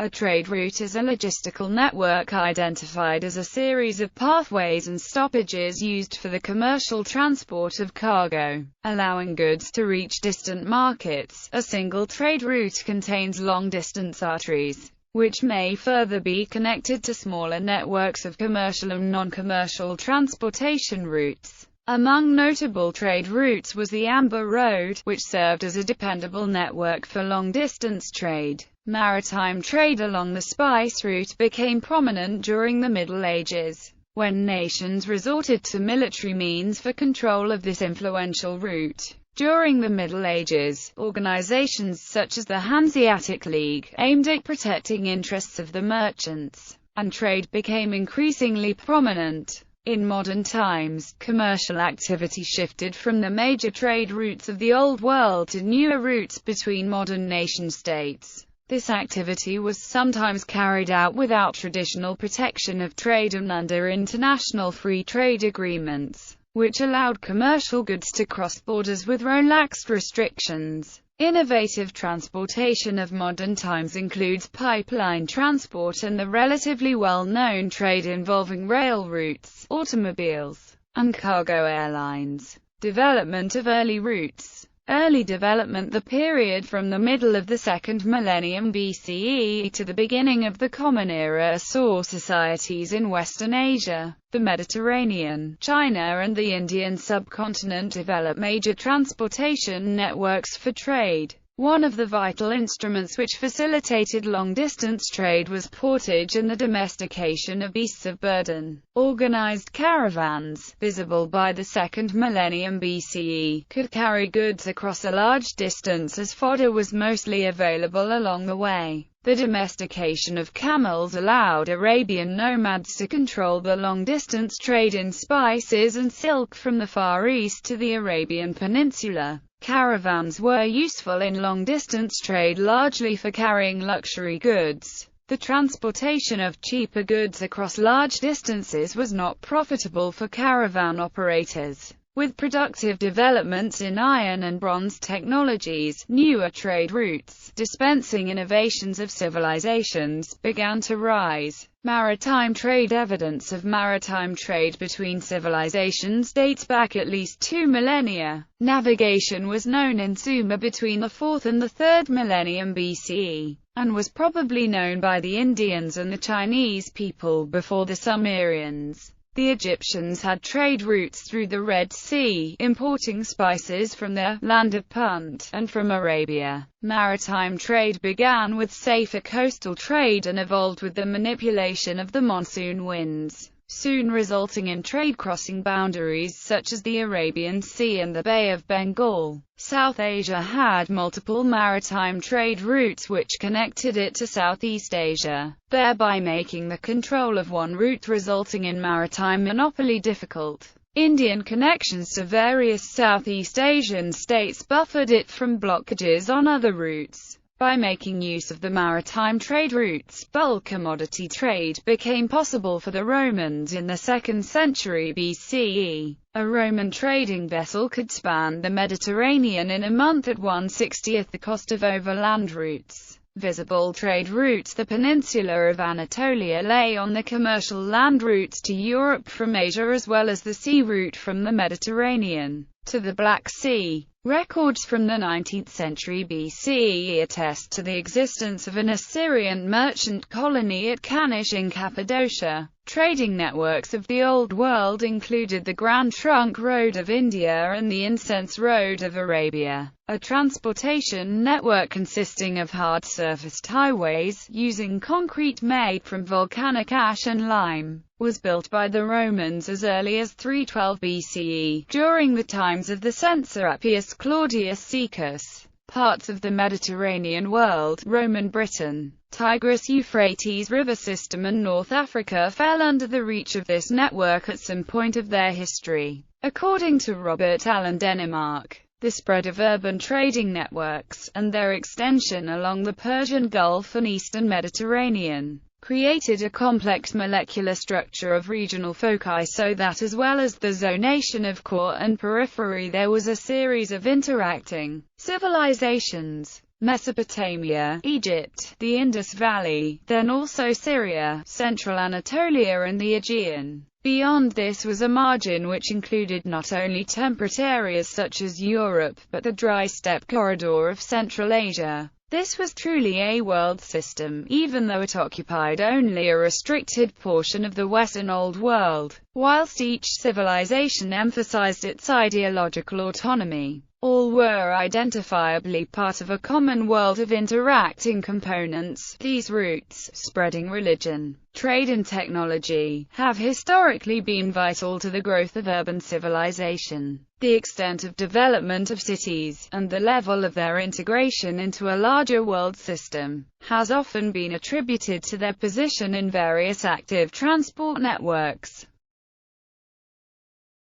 A trade route is a logistical network identified as a series of pathways and stoppages used for the commercial transport of cargo, allowing goods to reach distant markets. A single trade route contains long-distance arteries, which may further be connected to smaller networks of commercial and non-commercial transportation routes. Among notable trade routes was the Amber Road, which served as a dependable network for long-distance trade. Maritime trade along the spice route became prominent during the Middle Ages, when nations resorted to military means for control of this influential route. During the Middle Ages, organizations such as the Hanseatic League, aimed at protecting interests of the merchants, and trade became increasingly prominent. In modern times, commercial activity shifted from the major trade routes of the Old World to newer routes between modern nation-states. This activity was sometimes carried out without traditional protection of trade and under international free trade agreements, which allowed commercial goods to cross borders with relaxed restrictions. Innovative transportation of modern times includes pipeline transport and the relatively well-known trade involving rail routes, automobiles, and cargo airlines. Development of early routes. Early development. The period from the middle of the second millennium BCE to the beginning of the Common Era saw societies in Western Asia, the Mediterranean, China and the Indian subcontinent develop major transportation networks for trade. One of the vital instruments which facilitated long-distance trade was portage and the domestication of beasts of burden. Organized caravans, visible by the second millennium BCE, could carry goods across a large distance as fodder was mostly available along the way. The domestication of camels allowed Arabian nomads to control the long-distance trade in spices and silk from the Far East to the Arabian Peninsula. Caravans were useful in long-distance trade largely for carrying luxury goods. The transportation of cheaper goods across large distances was not profitable for caravan operators. With productive developments in iron and bronze technologies, newer trade routes, dispensing innovations of civilizations, began to rise. Maritime trade. Evidence of maritime trade between civilizations dates back at least 2 millennia. Navigation was known in Sumer between the 4th and the 3rd millennium BCE, and was probably known by the Indians and the Chinese people before the Sumerians. The Egyptians had trade routes through the Red Sea, importing spices from the land of Punt, and from Arabia. Maritime trade began with safer coastal trade and evolved with the manipulation of the monsoon winds, soon resulting in trade crossing boundaries such as the Arabian Sea and the Bay of Bengal. South Asia had multiple maritime trade routes which connected it to Southeast Asia, thereby making the control of one route resulting in maritime monopoly difficult. Indian connections to various Southeast Asian states buffered it from blockages on other routes. By making use of the maritime trade routes, bulk commodity trade became possible for the Romans in the 2nd century BCE. A Roman trading vessel could span the Mediterranean in a month at 1/60th the cost of overland routes. Visible trade routes. The peninsula of Anatolia lay on the commercial land routes to Europe from Asia as well as the sea route from the Mediterranean to the Black Sea. Records from the 19th century BCE attest to the existence of an Assyrian merchant colony at Kanish in Cappadocia. Trading networks of the Old World included the Grand Trunk Road of India and the Incense Road of Arabia, a transportation network consisting of hard-surfaced highways, using concrete made from volcanic ash and lime, was built by the Romans as early as 312 BCE, during the times of the censor Appius Claudius Caecus. Parts of the Mediterranean world, Roman Britain, Tigris-Euphrates river system and North Africa fell under the reach of this network at some point of their history. According to Robert Allen Denmark, the spread of urban trading networks, and their extension along the Persian Gulf and eastern Mediterranean, created a complex molecular structure of regional foci so that as well as the zonation of core and periphery there was a series of interacting civilizations. Mesopotamia, Egypt, the Indus Valley, then also Syria, central Anatolia and the Aegean. Beyond this was a margin which included not only temperate areas such as Europe, but the dry steppe corridor of Central Asia. This was truly a world system, even though it occupied only a restricted portion of the Western Old World, whilst each civilization emphasized its ideological autonomy. All were identifiably part of a common world of interacting components. These roots, spreading religion, trade and technology, have historically been vital to the growth of urban civilization. The extent of development of cities, and the level of their integration into a larger world system, has often been attributed to their position in various active transport networks.